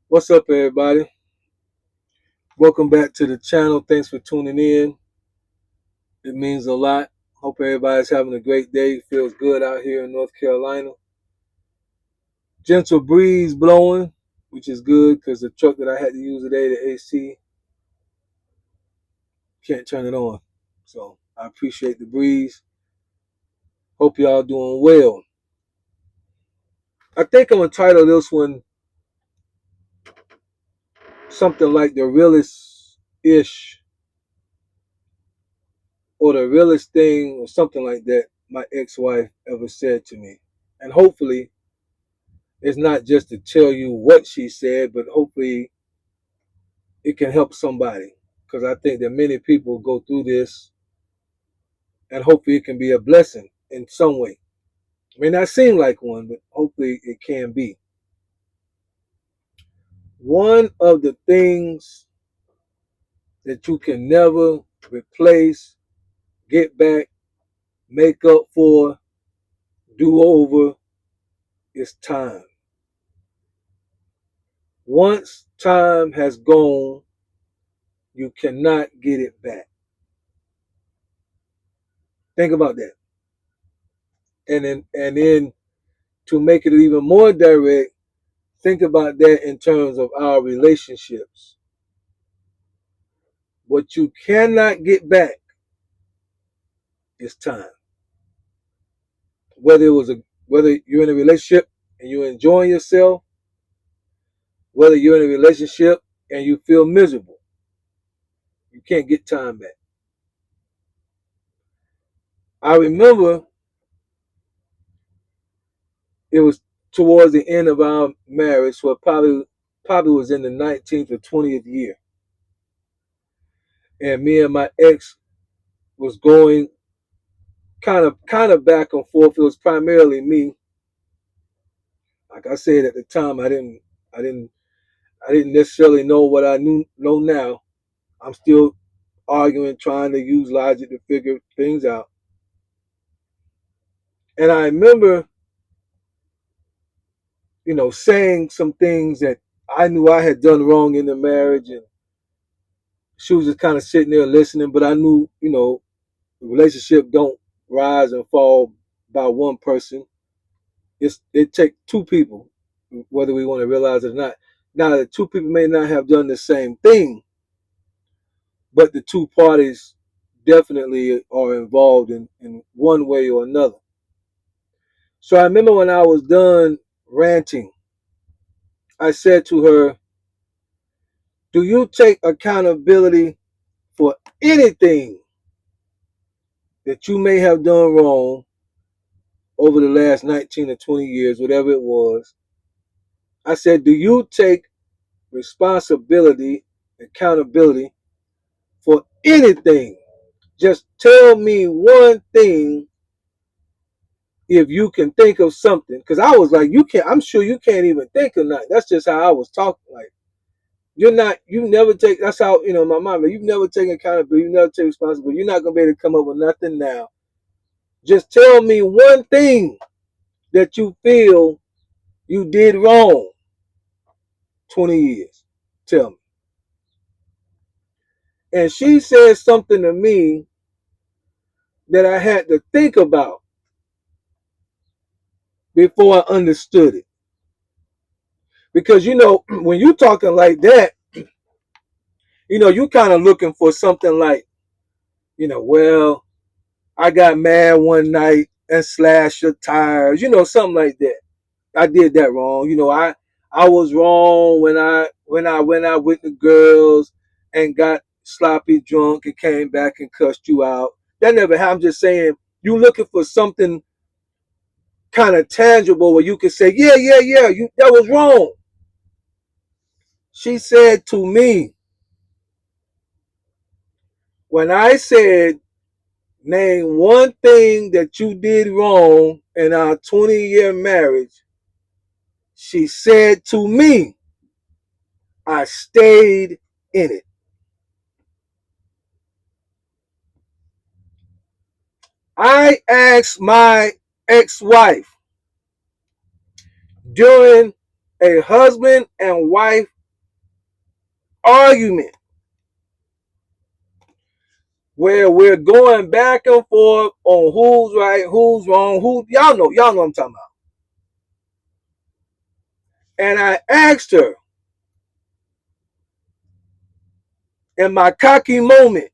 What's up, everybody? Welcome back to the channel. Thanks for tuning in. It means a lot. Hope everybody's having a great day. Feels good out here in North Carolina. Gentle breeze blowing, which is good because the truck that I had to use today, the AC, can't turn it on. So I appreciate the breeze. Hope y'all doing well. I think I'm going to title this one something like the realest ish or the realest thing or something like that my ex-wife ever said to me. And hopefully it's not just to tell you what she said, but hopefully it can help somebody. Because I think that many people go through this, and hopefully it can be a blessing in some way. It may not seem like one, but hopefully it can be. One of the things that you can never replace, get back, make up for, do over is time. Once time has gone, you cannot get it back. Think about that. And then to make it even more direct, think about that in terms of our relationships. What you cannot get back is time. Whether you're in a relationship and you're enjoying yourself, whether you're in a relationship and you feel miserable, you can't get time back. I remember it was towards the end of our marriage, so it probably was in the 19th or 20th year, and me and my ex was going kind of back and forth. It was primarily me. Like I said at the time, I didn't I didn't necessarily know what I know now. I'm still arguing, trying to use logic to figure things out. And I remember, saying some things that I knew I had done wrong in the marriage, and she was just kind of sitting there listening. But I knew, the relationship don't rise and fall by one person. It takes two people, whether we want to realize it or not. Now, the two people may not have done the same thing, but the two parties definitely are involved in one way or another. So I remember when I was done ranting, I said to her, do you take accountability for anything that you may have done wrong over the last 19 or 20 years, whatever it was? I said, do you take responsibility, accountability for anything? Just tell me one thing if you can think of something. Because I was like, you can't, I'm sure you can't even think of nothing. That's just how I was talking. Like, you never take, that's how, my mom, like, you've never taken accountability, you never take responsibility. You're not going to be able to come up with nothing now. Just tell me one thing that you feel you did wrong 20 years. Tell me. And she said something to me that I had to think about before I understood it. Because, when you're talking like that, you kind of looking for something like, well, I got mad one night and slashed your tires, something like that. I did that wrong. I was wrong when I went out with the girls and got sloppy drunk and came back and cussed you out. That never happened. I'm just saying you looking for something kind of tangible where you can say, yeah, yeah, yeah, that was wrong. She said to me, when I said, name one thing that you did wrong in our 20-year marriage, she said to me, I stayed in it. I asked my ex-wife during a husband and wife argument where we're going back and forth on who's right, who's wrong, who y'all know what I'm talking about. And I asked her in my cocky moment,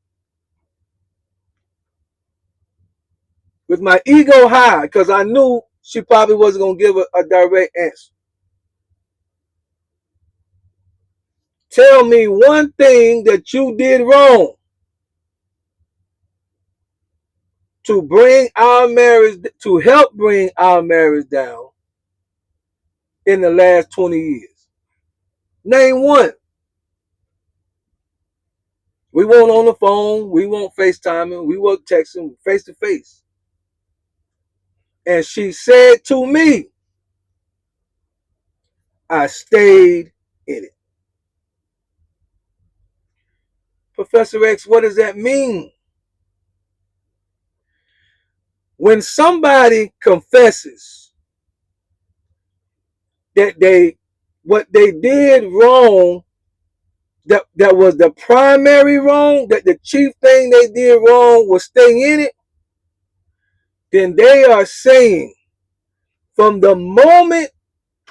with my ego high, because I knew she probably wasn't gonna give a direct answer. Tell me one thing that you did wrong to bring our marriage, to help bring our marriage down in the last 20 years. Name one. We weren't on the phone. We weren't FaceTiming. We weren't texting face to face. And she said to me, I stayed in it. Professor X, what does that mean? When somebody confesses that what they did wrong, that was the primary wrong, that the chief thing they did wrong was staying in it, then they are saying, from the moment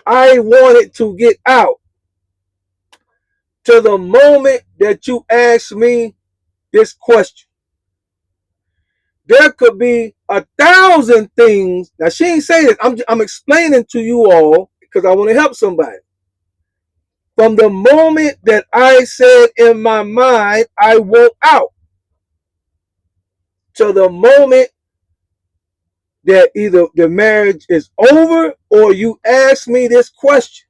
I wanted to get out to the moment that you asked me this question, there could be 1,000 things. Now, she ain't saying this. I'm explaining to you all because I want to help somebody. From the moment that I said in my mind, I want out, to the moment that either the marriage is over or you ask me this question,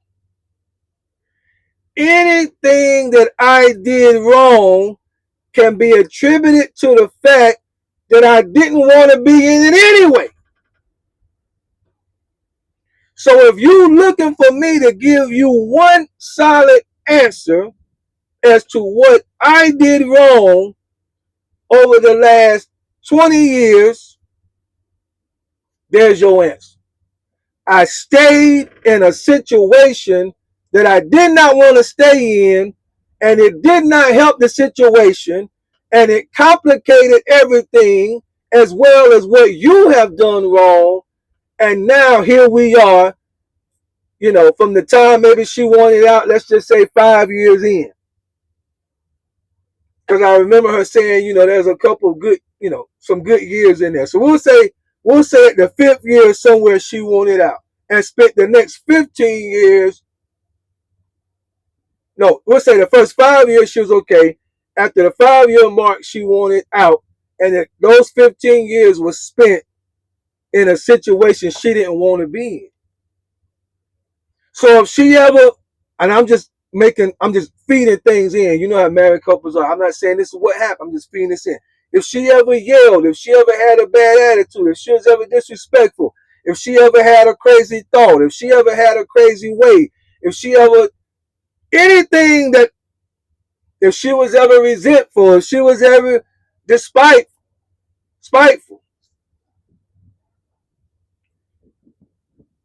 anything that I did wrong can be attributed to the fact that I didn't want to be in it anyway. So if you're looking for me to give you one solid answer as to what I did wrong over the last 20 years, there's your answer. I stayed in a situation that I did not want to stay in, and it did not help the situation, and it complicated everything as well as what you have done wrong. And now here we are, from the time maybe she wanted out, let's just say 5 years in. Because I remember her saying, there's a couple of good, some good years in there. So we'll say at the 5th year somewhere she wanted out and spent the next 15 years. No, we'll say the first 5 years she was okay. After the 5-year mark, she wanted out. And those 15 years was spent in a situation she didn't want to be in. So if she ever, and I'm just feeding things in. You know how married couples are. I'm not saying this is what happened. I'm just feeding this in. If she ever yelled, if she ever had a bad attitude, if she was ever disrespectful, if she ever had a crazy thought, if she ever had a crazy way, if she ever, anything that, if she was ever resentful, if she was ever spiteful,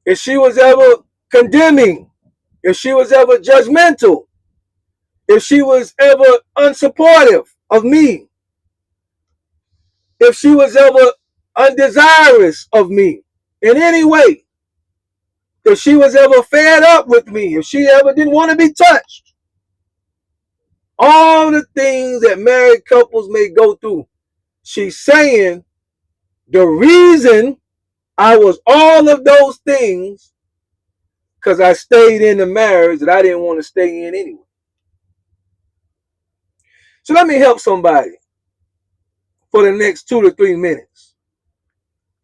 if she was ever condemning, if she was ever judgmental, if she was ever unsupportive of me, if she was ever undesirous of me in any way, if she was ever fed up with me, if she ever didn't want to be touched, all the things that married couples may go through, she's saying the reason I was all of those things because I stayed in the marriage that I didn't want to stay in anyway. So let me help somebody for the next 2 to 3 minutes,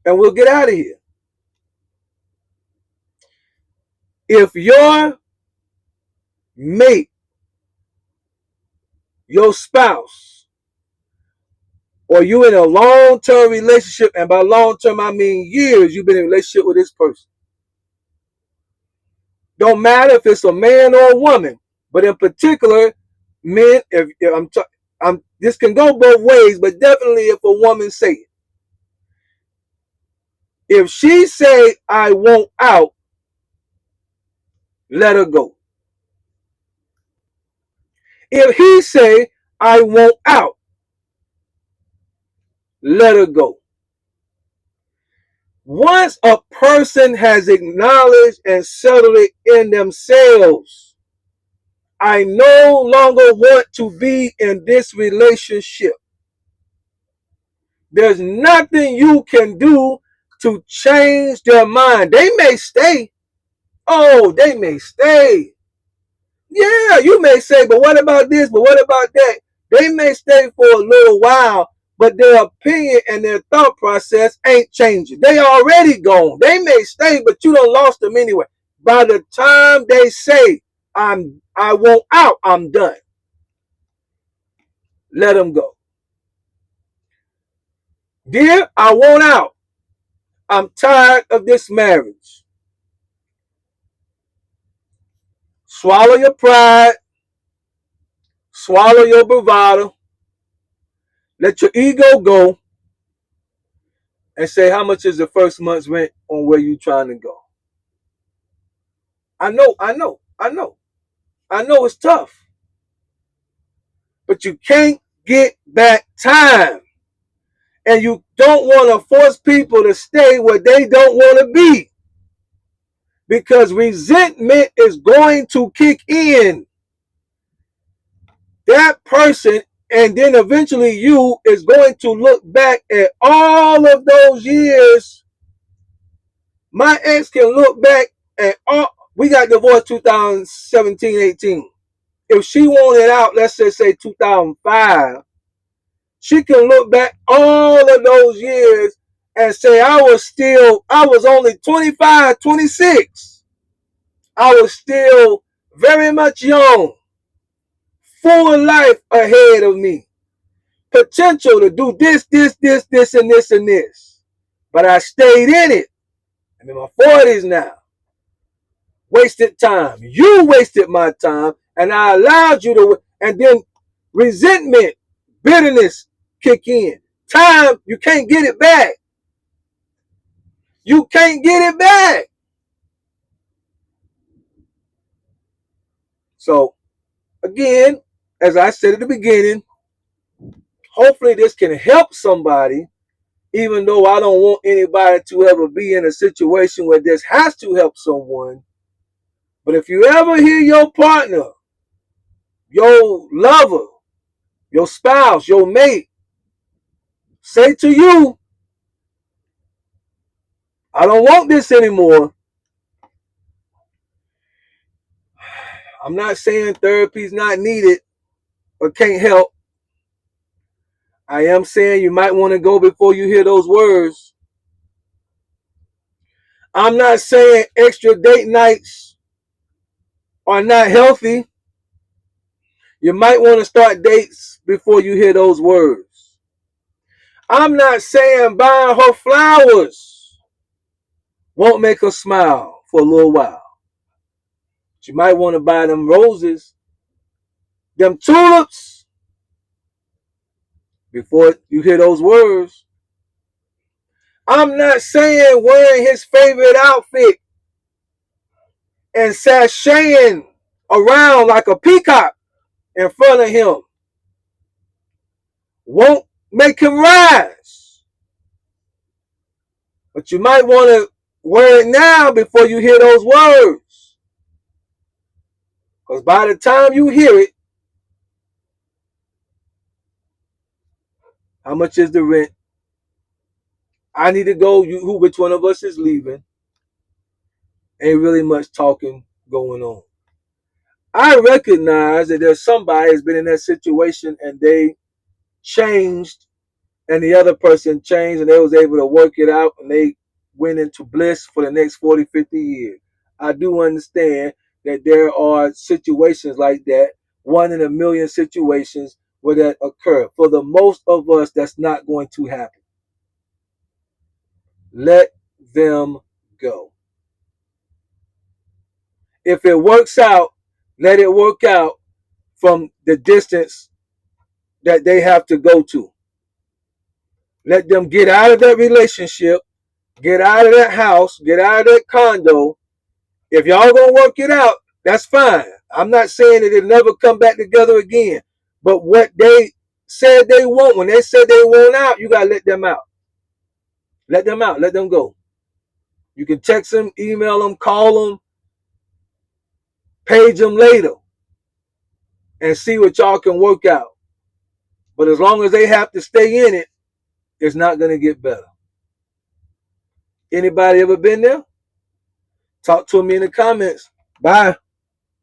and we'll get out of here. If your mate, your spouse, or you in a long-term relationship, and by long-term I mean years, you've been in a relationship with this person. Don't matter if it's a man or a woman, but in particular, men. If this can go both ways, but definitely if a woman say it, if she say I want out, let her go. If he say, I want out, let her go. Once a person has acknowledged and settled it in themselves, I no longer want to be in this relationship. There's nothing you can do to change their mind. They may stay. Oh, they may stay. Yeah, you may say, but what about this? But what about that? They may stay for a little while, but their opinion and their thought process ain't changing. They already gone. They may stay, but you done lost them anyway. By the time they say, I want out, I'm done. Let them go. Dear, I want out. I'm tired of this marriage. Swallow your pride. Swallow your bravado. Let your ego go and say, how much is the first month's rent on where you trying to go? I know it's tough. But you can't get back time. And you don't want to force people to stay where they don't want to be. Because resentment is going to kick in. That person, and then eventually you, is going to look back at all of those years. My ex can look back at all. We got divorced 2017-18. If she wanted out, let's just say 2005, she can look back all of those years and say, I was only 25, 26. I was still very much young, full of life ahead of me. Potential to do this, and this, and this. But I stayed in it. I'm in my 40s now. Wasted time. You wasted my time, and I allowed you to, and then resentment, bitterness kick in. Time, you can't get it back. You can't get it back. So, again, as I said at the beginning, hopefully this can help somebody, even though I don't want anybody to ever be in a situation where this has to help someone. But if you ever hear your partner, your lover, your spouse, your mate say to you, I don't want this anymore. I'm not saying therapy is not needed or can't help. I am saying you might want to go before you hear those words. I'm not saying extra date nights are not healthy. You might want to start dates before you hear those words. I'm not saying buying her flowers won't make her smile for a little while. She might want to buy them roses, them tulips, before you hear those words. I'm not saying wearing his favorite outfit and sashaying around like a peacock in front of him won't make him rise. But you might want to wear it now before you hear those words. Because by the time you hear it, how much is the rent? I need to go. Which one of us is leaving? Ain't really much talking going on. I recognize that there's somebody that's been in that situation and they changed and the other person changed and they was able to work it out and they went into bliss for the next 40, 50 years. I do understand that there are situations like that, 1 in a million situations where that occur. For the most of us, that's not going to happen. Let them go. If it works out, let it work out from the distance that they have to go to. Let them get out of that relationship, get out of that house, get out of that condo. If y'all gonna work it out, That's fine. I'm not saying that it'll never come back together again. But what they said they want, when they said they want out, you gotta let them out. Let them out. Let them go. You can text them, email them, call them, page them later, and see what y'all can work out. But as long as they have to stay in it, it's not gonna get better. Anybody ever been there? Talk to me in the comments. Bye.